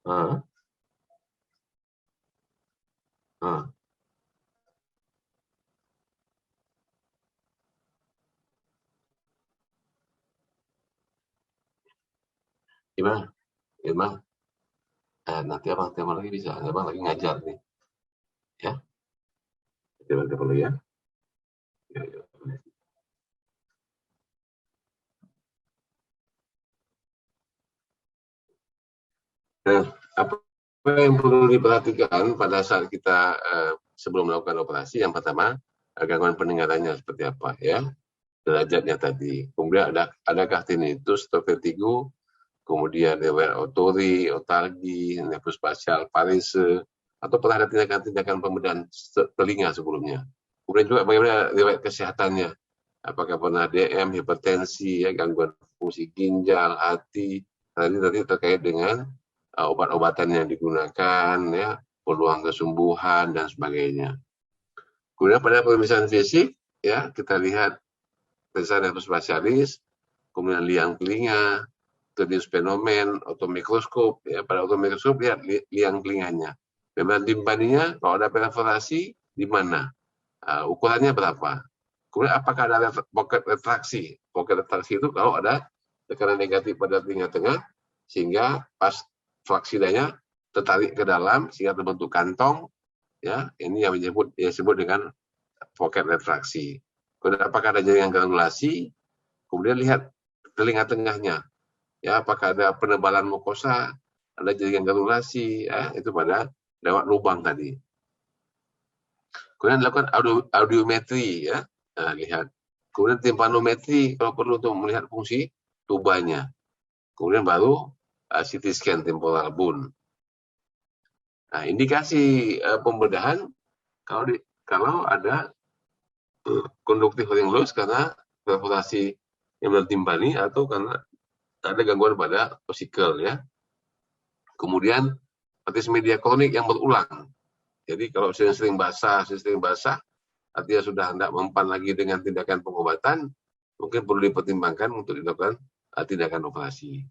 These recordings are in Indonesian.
Ah, ah. Gimana? Gimana? Nanti abang telepon lagi bisa. Abang lagi ngajar nih, ya. Telepon dulu ya. Ya, ya. Nah, apa yang perlu diperhatikan pada saat kita sebelum melakukan operasi? Yang pertama, gangguan pendengarannya seperti apa, ya, derajatnya tadi. Kemudian adakah tinnitus atau vertigo, kemudian riwayat otori, otalgi, nervus spasial, parese, atau pernah ada tindakan-tindakan pembedahan telinga sebelumnya. Kemudian juga bagaimana riwayat kesehatannya, apakah pernah DM, hipertensi, ya, gangguan fungsi ginjal, hati, tadi terkait dengan obat-obatan yang digunakan, ya, peluang kesembuhan dan sebagainya. Kemudian pada pemeriksaan fisik, ya, kita lihat periksa nervus spasialis, kemudian liang telinga, tedius fenomen, otomikroskop, ya, pada otomikroskop lihat liang telinganya. Memang timpaninya, kalau ada perforasi di mana, ukurannya berapa. Kemudian apakah ada pocket retraksi? Pocket retraksi itu kalau ada tekanan negatif pada telinga tengah, sehingga pas fraksidanya tertarik ke dalam sehingga terbentuk kantong, ya, ini yang disebut dengan pocket retraksi. Kemudian apakah ada jaringan granulasi? Kemudian lihat telinga tengahnya, ya, apakah ada penebalan mukosa, ada jaringan granulasi, ya, itu pada lewat lubang tadi. Kemudian dilakukan audiometri, ya, lihat. Kemudian timpanometri kalau perlu untuk melihat fungsi tubanya. Kemudian baru CT scan temporal bone. Nah, indikasi pembedahan kalau ada konduktif ring loss karena perforasi yang bertimpani atau karena ada gangguan pada vesikel, ya. Kemudian otitis media kronik yang berulang. Jadi kalau sering-sering basah, artinya sudah tidak mempan lagi dengan tindakan pengobatan, mungkin perlu dipertimbangkan untuk dilakukan tindakan operasi.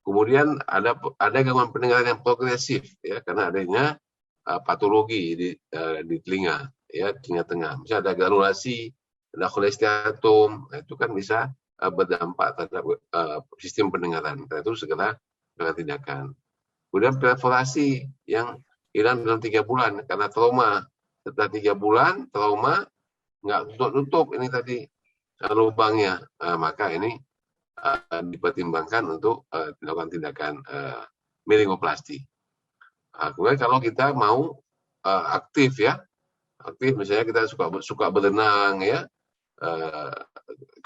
Kemudian ada gangguan pendengaran yang progresif, ya, karena adanya patologi di telinga, ya, telinga tengah. Misalnya ada granulasi, ada kolesteatom, nah, itu kan bisa berdampak terhadap sistem pendengaran. Karena itu segera dengan tindakan. Kemudian perforasi yang hilang dalam 3 bulan karena trauma. Setelah 3 bulan trauma nggak tutup ini tadi lubangnya, maka ini dipertimbangkan untuk dilakukan tindakan meringoplasti. Kemudian kalau kita mau aktif, ya, aktif misalnya kita suka berenang, ya,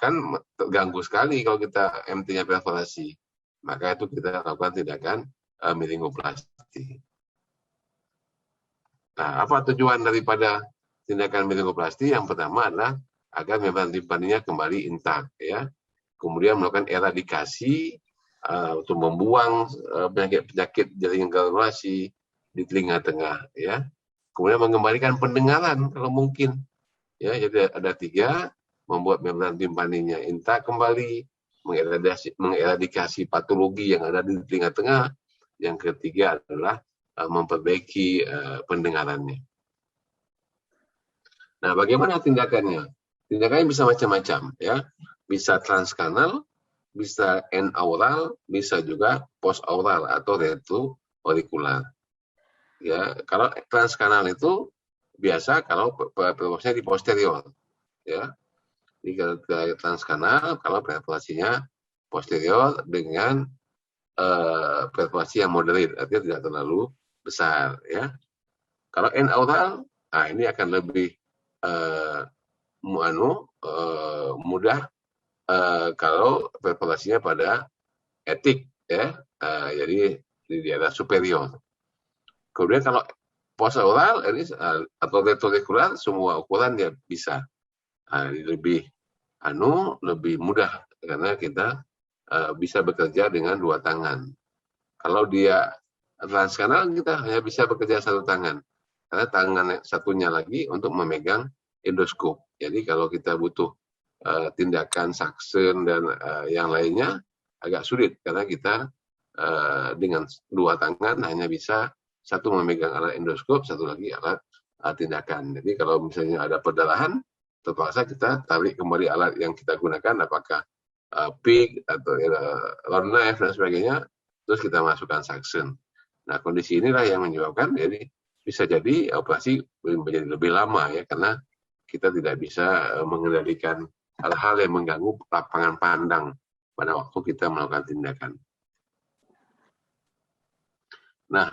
kan terganggu sekali kalau kita MT-nya perforasi, maka itu kita lakukan tindakan meringoplasti. Nah, apa tujuan daripada tindakan meringoplasti? Yang pertama adalah agar membran timpaninya kembali intak, ya. Kemudian melakukan eradikasi untuk membuang penyakit-penyakit jaringan granulasi di telinga tengah, ya. Kemudian mengembalikan pendengaran kalau mungkin, ya. Jadi ada 3, membuat membran timpaninya intak kembali, mengeradikasi patologi yang ada di telinga tengah. Yang ketiga adalah memperbaiki pendengarannya. Nah, bagaimana tindakannya? Tindakannya bisa macam-macam, ya. Bisa transkanal, bisa enaural, bisa juga postaural atau retroaurikular. Ya, kalau transkanal itu biasa kalau perforasinya di posterior, ya. Di transkanal kalau perforasinya posterior dengan perforasi yang moderate, artinya tidak terlalu besar, ya. Kalau enaural, nah ini akan lebih mudah kalau perforasinya pada etik, ya, jadi di daerah superior. Kemudian kalau postoral ini atau retroaurikular semua ukuran dia bisa, lebih lebih mudah karena kita bisa bekerja dengan 2 tangan. Kalau dia transkanal kita hanya bisa bekerja 1 tangan karena tangan satunya lagi untuk memegang endoskop. Jadi kalau kita butuh tindakan suction dan yang lainnya agak sulit karena kita dengan dua tangan hanya bisa satu memegang alat endoskop, satu lagi alat tindakan. Jadi kalau misalnya ada perdarahan, terpaksa kita tarik kembali alat yang kita gunakan, apakah pig atau round knife dan sebagainya, terus kita masukkan suction. Nah, kondisi inilah yang menyebabkan jadi bisa jadi operasi menjadi lebih lama ya, karena kita tidak bisa mengendalikan hal-hal yang mengganggu lapangan pandang pada waktu kita melakukan tindakan. Nah,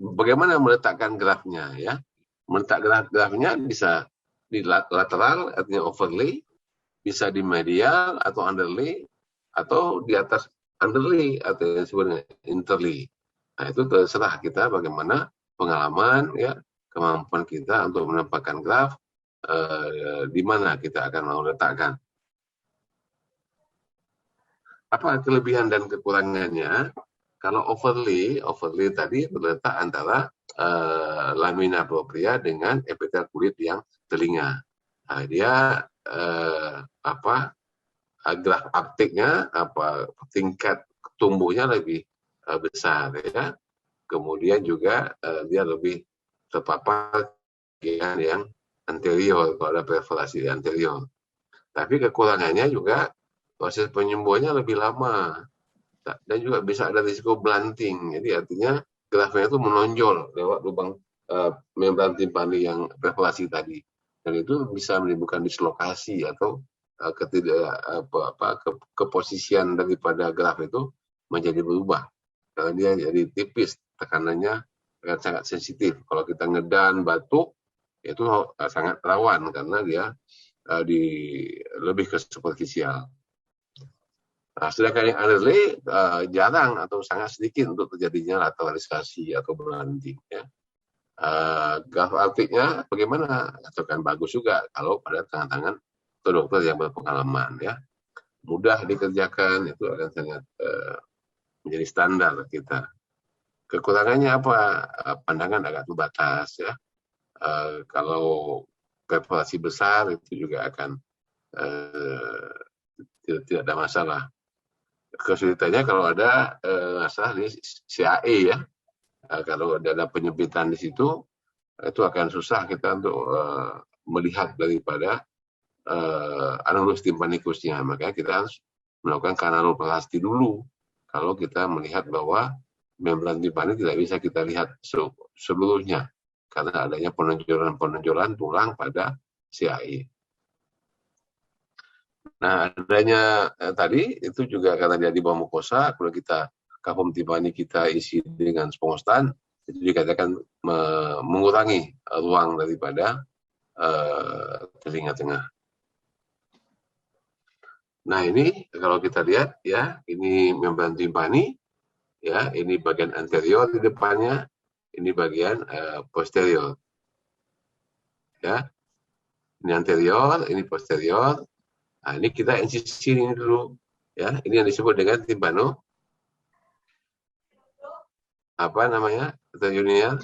bagaimana meletakkan grafnya ya? Meletak grafnya bisa di lateral, artinya overlay, bisa di medial atau underlay, atau di atas underlay atau yang sebenarnya interlay. Nah, itu terserah kita bagaimana pengalaman ya, kemampuan kita untuk menempatkan graf di mana kita akan mau letakkan. Apa kelebihan dan kekurangannya? Kalau overlay tadi terletak antara lamina propria dengan epitel kulit yang telinga. Nah, dia graf aptiknya tingkat tumbuhnya lebih besar ya. Kemudian juga dia lebih terpapar yang anterior kalau ada perforasi anterior. Tapi kekurangannya juga proses penyembuhannya lebih lama. Dan juga bisa ada risiko blunting. Jadi artinya grafnya itu menonjol lewat lubang membran timpani yang perforasi tadi. Dan itu bisa menimbulkan dislokasi atau keposisian daripada graf itu menjadi berubah. Karena dia jadi tipis, tekanannya akan sangat sensitif. Kalau kita ngedan batuk, itu sangat rawan karena dia lebih ke superficial. Nah, sedangkan yang underlay jarang atau sangat sedikit untuk terjadinya lateralisasi atau blunting. Ya. Graf aptiknya bagaimana? Atau kan bagus juga kalau pada tangan-tangan atau dokter yang berpengalaman. Ya. Mudah dikerjakan, itu akan sangat menjadi standar kita. Kekurangannya apa? Pandangan agak terbatas. Ya. Kalau perforasi besar itu juga akan tidak ada masalah. Kesulitannya kalau ada masalah di CAE ya, kalau ada penyempitan di situ, itu akan susah kita untuk melihat daripada anulus timpanikusnya. Makanya kita harus melakukan kanaloplasti dulu. Kalau kita melihat bahwa membran timpani tidak bisa kita lihat seluruhnya, karena adanya penonjolan tulang pada CAE. Nah, adanya tadi itu juga karena dia di bawah mukosa, kalau kita kafum timpani kita isi dengan spongostan, itu dikatakan mengurangi ruang daripada telinga tengah. Nah, ini kalau kita lihat ya, ini membran timpani, ya, ini bagian anterior di depannya, ini bagian posterior. Ya. Ini anterior, ini posterior. Nah, ini kita insisi ini dulu, ya. Ini yang disebut dengan timpano. Apa namanya? Junior?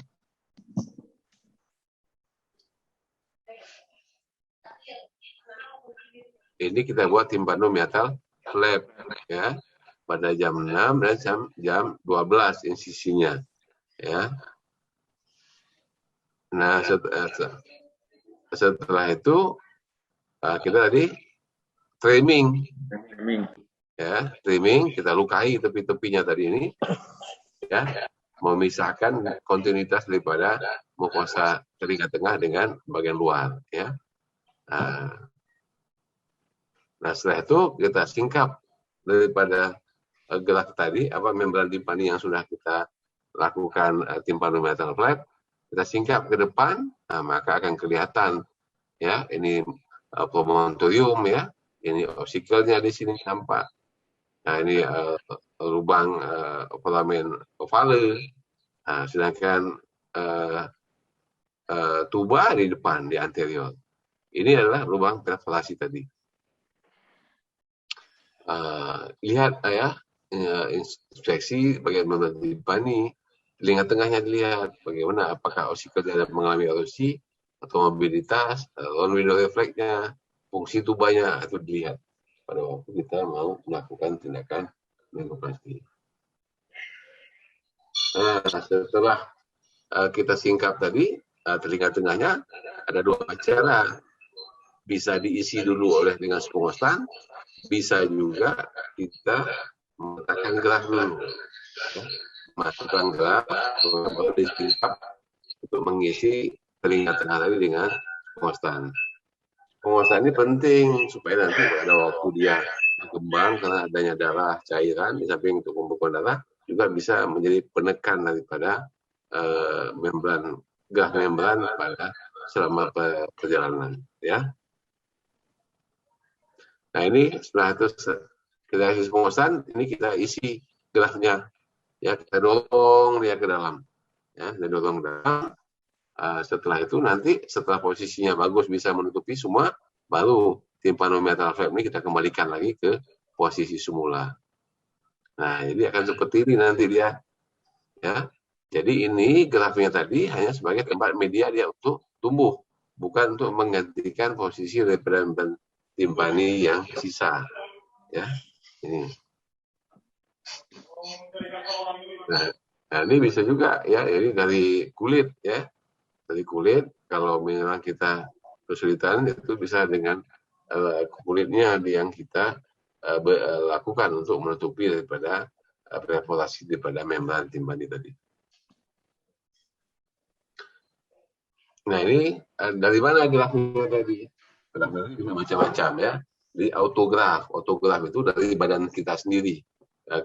Ini kita buat timpano metal flap, ya. Pada jam 6 dan jam 12 insisinya, ya. Nah, setelah itu kita tadi trimming, ya, trimming, kita lukai tepi-tepinya tadi ini, ya, memisahkan kontinuitas daripada mukosa telinga tengah dengan bagian luar, ya. Nah, setelah itu kita singkap daripada graf tadi, membran timpani yang sudah kita lakukan timpanometal flap, kita singkap ke depan, nah, maka akan kelihatan, ya, ini promontorium, ya. Ini ossicle-nya di sini nampak. Nah, ini lubang foramen ovale. Nah, sedangkan tuba di depan, di anterior. Ini adalah lubang perforasi tadi. Lihat ya, inspeksi bagian membran timpani, telinga tengahnya dilihat bagaimana, apakah ossicle mengalami erosi atau mobilitas, round window refleksnya, fungsi tubanya itu dilihat pada waktu kita mau melakukan tindakan menoplasti. Nah, setelah kita singkap tadi, telinga tengahnya ada dua cara. Bisa diisi dulu oleh dengan spongostan, bisa juga kita meletakkan gelas dulu. Ya. Masukkan gelas, baru disingkap untuk mengisi telinga tengah tadi dengan spongostan. Spongostan ini penting supaya nanti pada waktu dia berkembang karena adanya darah cairan di samping untuk pembekuan darah juga bisa menjadi penekan daripada membran gas membran pada selama perjalanan, ya. Nah ini setelah itu kita isi spongostan, ini kita isi gelasnya, ya kita dorong dia ke dalam, ya kita dorong ke dalam. Setelah itu nanti setelah posisinya bagus bisa menutupi semua, baru tympanometrial flap ini kita kembalikan lagi ke posisi semula. Nah jadi akan seperti ini nanti dia, ya. Jadi ini grafnya tadi hanya sebagai tempat media dia untuk tumbuh, bukan untuk menggantikan posisi daripada timpani yang sisa, ya. Ini. Nah, ini bisa juga ya, ini dari kulit ya, dari kulit. Kalau memang kita kesulitan itu bisa dengan kulitnya yang kita lakukan untuk menutupi daripada perforasi daripada membran timpani tadi. Nah ini dari mana grafnya tadi? Grafnya bisa macam-macam ya. Di autograf itu dari badan kita sendiri,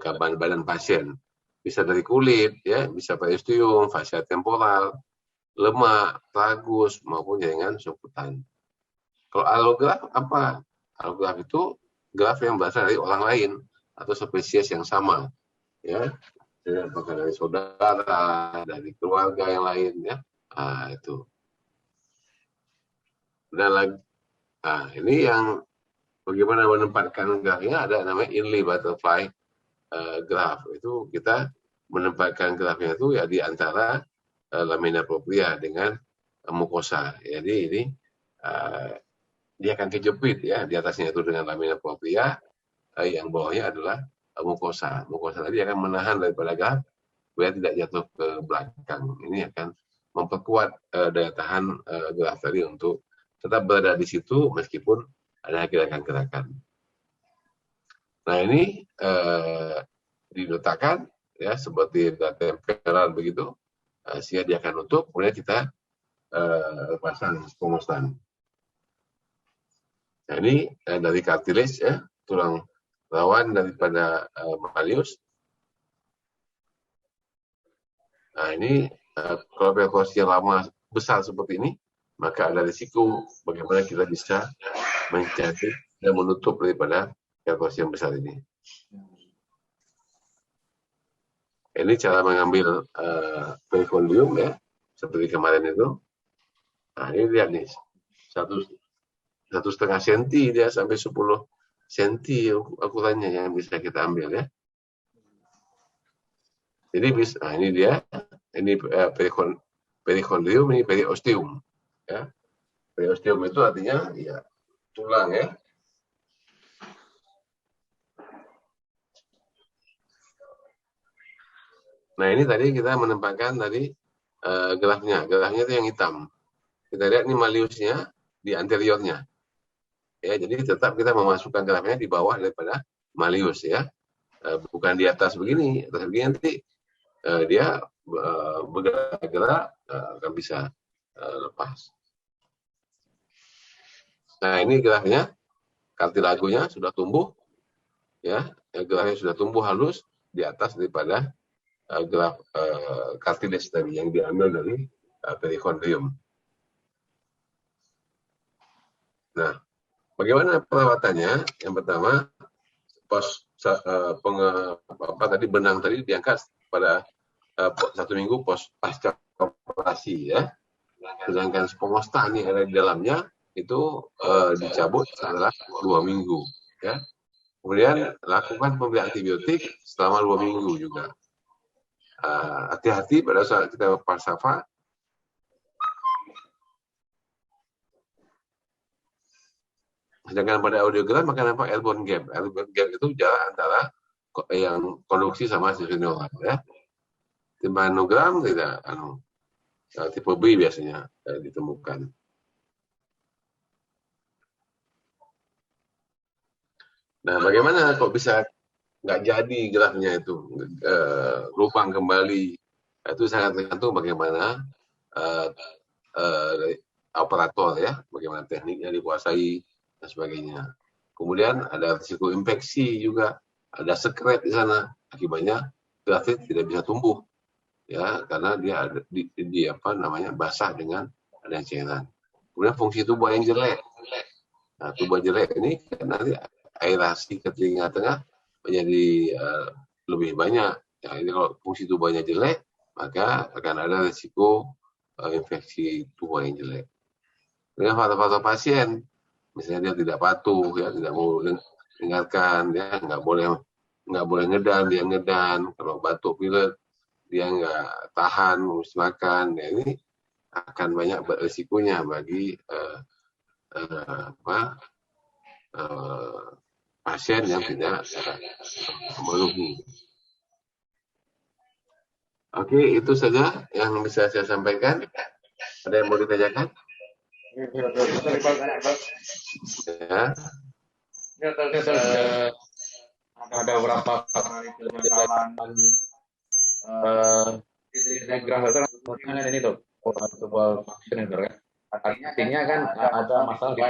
badan pasien. Bisa dari kulit, ya, bisa periosteum, fascia temporal, lemak, tragus maupun jaringan subkutan. Kalau allograf apa? Allograf itu graf yang berasal dari orang lain atau spesies yang sama, ya. Apakah dari saudara, dari keluarga yang lain, ya. Itu. Dan lagi, ini yang bagaimana menempatkan grafnya, ada namanya inlay butterfly graf. Itu kita menempatkan grafnya itu ya di antara lamina propria dengan mukosa. Jadi ini dia akan kejepit ya, di atasnya itu dengan lamina propria, yang bawahnya adalah mukosa. Mukosa tadi akan menahan daripada graf supaya tidak jatuh ke belakang. Ini akan memperkuat daya tahan graf tadi untuk tetap berada di situ meskipun ada gerakan-gerakan. Nah ini diletakkan ya seperti tempelan begitu, sehingga dia akan nutup, kemudian kita pasang spongostan. Nah ini dari cartilage ya, tulang rawan daripada malleus. Nah ini kalau perfosi yang lama besar seperti ini, maka ada risiko bagaimana kita bisa mencari dan menutup daripada perfosi yang besar ini. Ini cara mengambil perikondium ya, seperti kemarin itu. Nah ini lihat nih, 1,5 senti dia sampai 10 senti ukurannya yang bisa kita ambil ya. Jadi bisa, nah ini dia, ini perikondium, ini periosteum. Ya. Periosteum itu artinya ya tulang ya. Nah ini tadi kita menempatkan tadi grafnya itu yang hitam. Kita lihat ini malleusnya di anteriornya. Ya, jadi tetap kita memasukkan grafnya di bawah daripada malleus ya. Bukan di atas begini, atas begini nanti dia bergerak akan bisa lepas. Nah ini grafnya, kartilagonya sudah tumbuh, ya, grafnya sudah tumbuh halus di atas daripada graf cartilage tadi yang diambil dari perikondrium. Nah, bagaimana perawatannya? Yang pertama, tadi benang tadi diangkat pada 1 minggu pasca operasi ya. Sedangkan spongostan yang ada di dalamnya itu dicabut setelah 2 minggu ya. Kemudian lakukan pemberian antibiotik selama 2 minggu juga. Hati-hati pada saat kita falsafah. Sedangkan pada audiogram maka nampak airborne gap. Airborne gap itu jarak antara yang konduksi sama sisi neural ya. timpanogram tidak, tipe B biasanya ditemukan. Nah, bagaimana kok bisa nggak jadi grafnya itu lubang kembali? Itu sangat tergantung bagaimana operator ya, bagaimana tekniknya dikuasai dan sebagainya. Kemudian ada risiko infeksi juga, ada sekret di sana, akibatnya grafit tidak bisa tumbuh ya, karena dia ada di apa namanya basah dengan adanya cairan. Kemudian fungsi tubuh yang jelek. Nah, tubuh jelek ini nanti aerasi ke tengah menjadi lebih banyak. Ya, ini kalau fungsi tubuhnya jelek, maka akan ada risiko infeksi tubuh yang jelek. Dengan faktor-faktor pasien, misalnya dia tidak patuh, ya tidak mau dengarkan, ya nggak boleh ngedan, dia ngedan. Kalau batuk pilek, dia nggak tahan, mesti makan. Ya, ini akan banyak berisikonya bagi pasien yang tidak memenuhi. Oke, itu saja yang bisa saya sampaikan. Ada yang mau ditanyakan? Ya. Ada beberapa kegagalan ini dok, sebuah vaksin itu kan. Artinya kan ada masalah di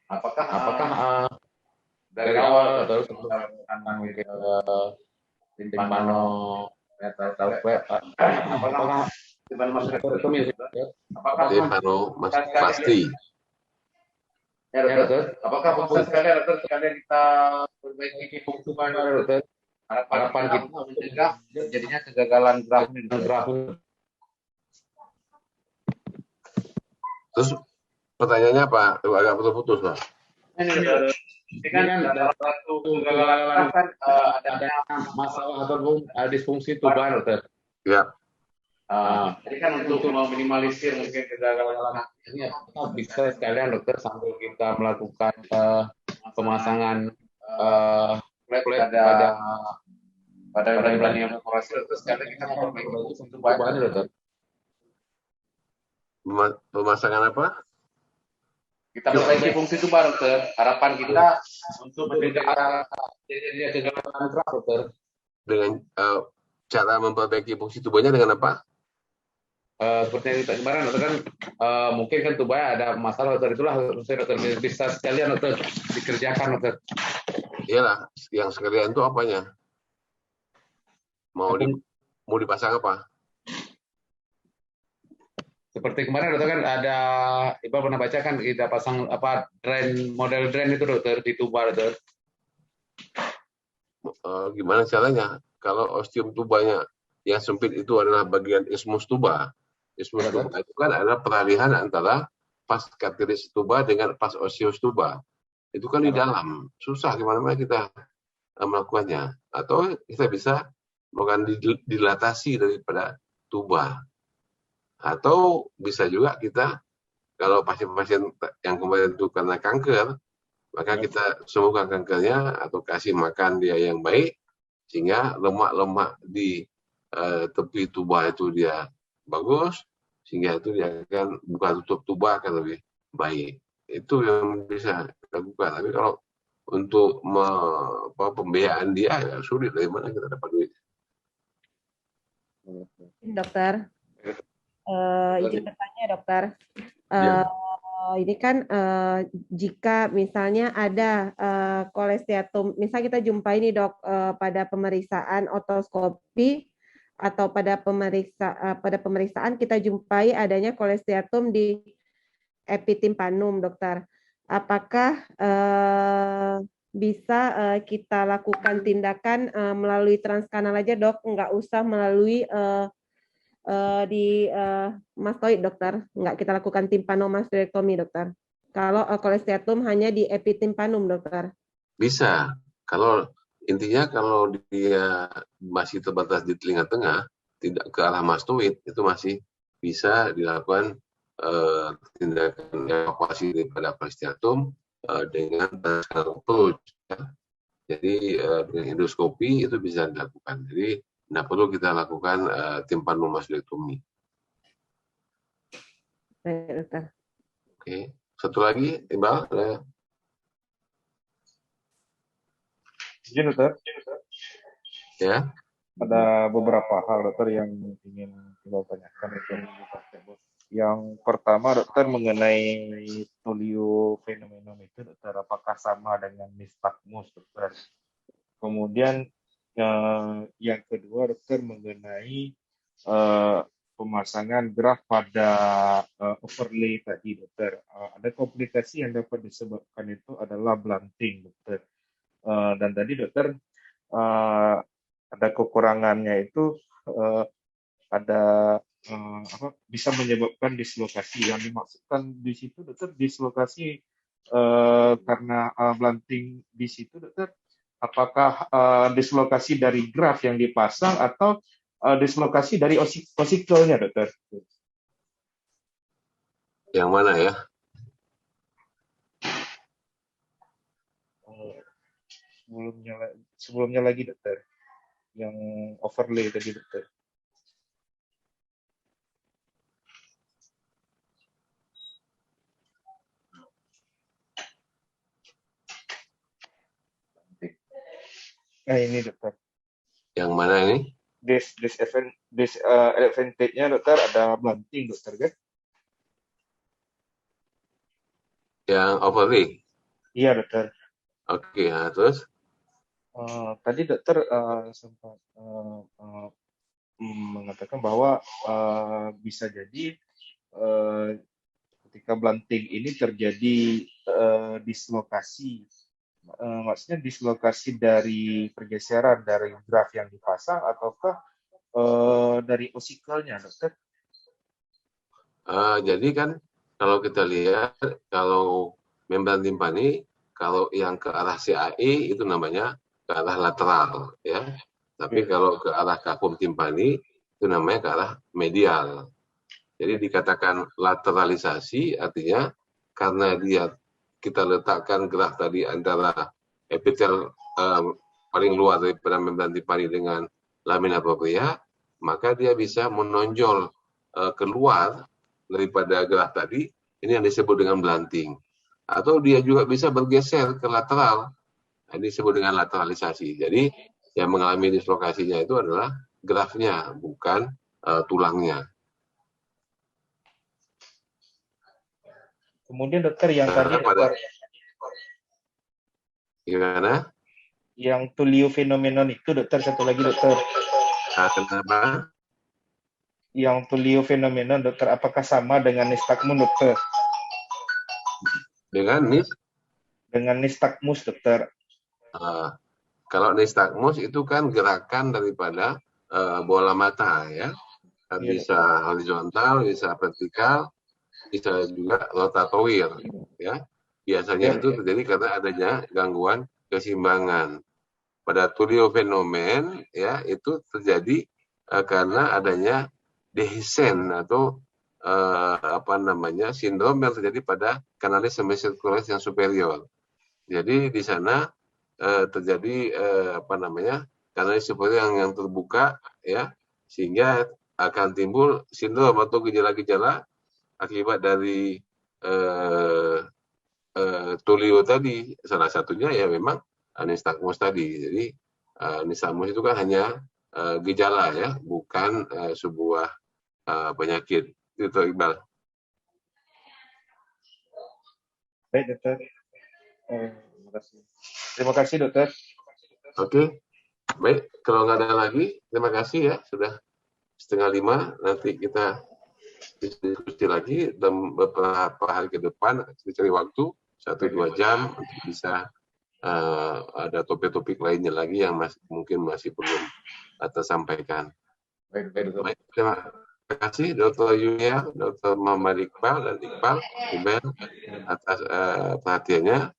apakah dari awal atau tentang timpano apakah timpano pasti. Ya, dokter. Apakah fokus sekalian kita perbaiki fungsi mana, dokter? Harapan kita mencegah jadinya kegagalan graf. Terus pertanyaannya apa? Agak putus-putus lah. Ini kan ada satu kegagalan kan ada masalah ataupun disfungsi tubuh, dokter. Ya. Jadi kan untuk meminimalisir mungkin kegagalan ini kita bisa sekalian dokter sambil kita melakukan pemasangan plate pada yang operasi, terus sekalian kita memperbaiki fungsi tubuhnya, dokter. Pemasangan apa? Kita perbaiki fungsi tubuh, dokter. Harapan kita untuk mencegah kegagalan graf, dokter. Dengan cara memperbaiki fungsi tubuhnya dengan apa? Seperti yang kemarin, dokter kan mungkin kan tubuhnya ada masalah, dokter. Itulah dokter bisa sekalian, dokter, dikerjakan, dokter. Iyalah, yang sekalian itu apanya? Mau dipasang apa? Seperti kemarin, dokter kan ada, Ibu pernah baca kan kita pasang apa model drain itu, dokter, di tubuh, dokter. Gimana caranya? Kalau ostium tubanya yang sempit itu adalah bagian isthmus tuba. Isthmus tuba itu kan adalah peralihan antara pas cartilaginous tuba dengan pas osseous tuba. Itu kan di dalam, susah gimana kita melakukannya. Atau kita bisa melakukan dilatasi daripada tuba. Atau bisa juga kita, kalau pasien-pasien yang kemarin itu karena kanker, maka kita sembuhkan kankernya atau kasih makan dia yang baik, sehingga lemak-lemak di tepi tuba itu dia bagus, sehingga itu dia akan buka tutup tuba akan lebih baik. Itu yang bisa dilakukan. Tapi kalau untuk pembiayaan dia ya sulit, dari mana kita dapat duit. Dokter, izin bertanya, dokter. Ini kan jika misalnya ada kolesteatum, misal kita jumpai nih dok pada pemeriksaan otoskopi atau pada pemeriksaan kita jumpai adanya kolesteatum di epitimpanum, dokter. Apakah bisa kita lakukan tindakan melalui transkanal aja, dok? Nggak usah melalui di mastoid, dokter. Nggak kita lakukan timpanomastoidektomi, dokter. Kalau kolesteatum hanya di epitimpanum, dokter. Bisa. Kalau intinya kalau dia masih terbatas di telinga tengah, tidak ke arah mastoid, itu masih bisa dilakukan tindakan evakuasi daripada kolesteatum dengan transkanal approach. Ya. Jadi dengan endoskopi itu bisa dilakukan. Jadi Tidak perlu kita lakukan timpanomastektomi. Baik, dokter. Oke, satu lagi, Iqbal. Izin dokter, Ya, ada beberapa hal dokter yang ingin kita tanyakan itu. Yang pertama dokter mengenai tuliofenomenon itu dokter, apakah sama dengan nistagmus dokter? Kemudian yang kedua dokter mengenai pemasangan graf pada overlay tadi dokter. Ada komplikasi yang dapat disebabkan itu adalah blunting dokter. Dan tadi dokter ada kekurangannya itu ada bisa menyebabkan dislokasi. Yang dimaksudkan di situ dokter dislokasi karena blunting di situ dokter, apakah dislokasi dari graf yang dipasang atau dislokasi dari osikelnya dokter? yang mana ya? Sebelumnya lagi dokter, yang overlay tadi dokter. Nah ini dokter. Yang mana ini? Disadvantage-nya dokter ada blunting dokter kan? Yang overlay. Iya dokter. Oke, nah, terus? Tadi dokter sempat mengatakan bahwa bisa jadi ketika blunting ini terjadi dislokasi. Maksudnya dislokasi dari pergeseran dari graf yang dipasang ataukah dari osikelnya dokter? Jadi kan kalau kita lihat, kalau membran timpani, kalau yang ke arah CAE itu namanya ke arah lateral, ya. Tapi kalau ke arah kafum timpani itu namanya ke arah medial. Jadi dikatakan lateralisasi artinya karena kita letakkan graf tadi antara epitel paling luar daripada membran timpani dengan lamina propria, maka dia bisa menonjol keluar daripada graf tadi, ini yang disebut dengan blunting. Atau dia juga bisa bergeser ke lateral, ini disebut dengan lateralisasi. Jadi yang mengalami dislokasinya itu adalah grafnya, bukan tulangnya. Kemudian dokter yang tadi dokter, gimana? Yang tuliofenomenon itu dokter, satu lagi dokter. Kenapa? Yang tuliofenomenon dokter, apakah sama dengan nistagmus dokter? Dengan nistagmus dokter. Kalau nistagmus itu kan gerakan daripada bola mata ya, bisa horizontal, bisa vertikal, bisa juga rotatoir ya. Biasanya itu terjadi karena adanya gangguan keseimbangan. Pada tuliofenomen ya itu terjadi karena adanya dehiscence atau sindrom yang terjadi pada kanalis semicircularis yang superior. Jadi di sana terjadi kanalis superior yang terbuka ya, sehingga akan timbul sindrom atau gejala-gejala akibat dari tulio tadi. Salah satunya ya memang nistagmus tadi. Jadi nistagmus itu kan hanya gejala ya, bukan sebuah penyakit. Itu Iqbal. Baik dokter. Terima kasih dokter. Oke. Baik, kalau nggak ada lagi, terima kasih ya, sudah 4:30. Nanti kita diskusi lagi dalam beberapa hari ke depan, kita cari waktu 1-2 jam untuk bisa ada topik-topik lainnya lagi yang mungkin masih belum tersampaikan. Baik, terima kasih Dr. Yulia, Dr. Muhammad Iqbal dan Iqbal atas perhatiannya.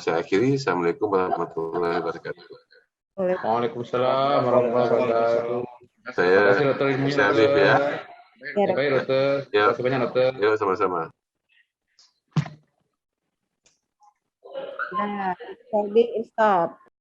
Saya akhiri. Assalamualaikum warahmatullahi wabarakatuh. Waalaikumsalam warahmatullahi wabarakatuh. Saya Syarif ya. Baik dokter. Terima kasih banyak dokter. Yuk sama-sama. Nah, recording stop.